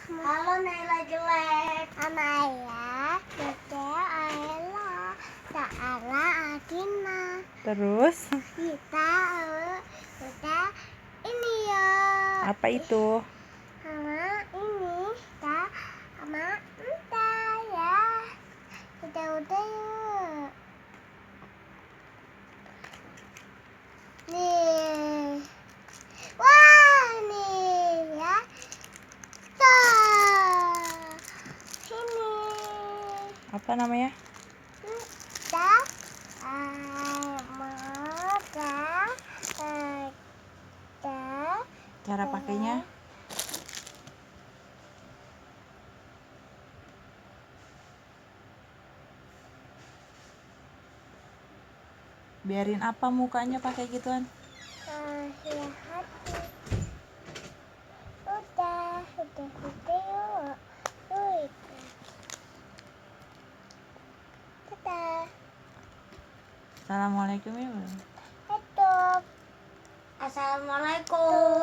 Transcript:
Halo Naila jelek. Anaya, Dede, Aela, Ta'ala, Adina. Terus Kita ini ya. apa itu? Sama ini, kita sama entah ya. Udah yuk. Nih. Wah, nih ya. Tuh. Sini. Apa namanya? Dah. Cara pakainya? Biarin apa mukanya pakai gituan? Ya hati. Udah yuk. Yuk. Dadah. Assalamualaikum ya. Assalamualaikum.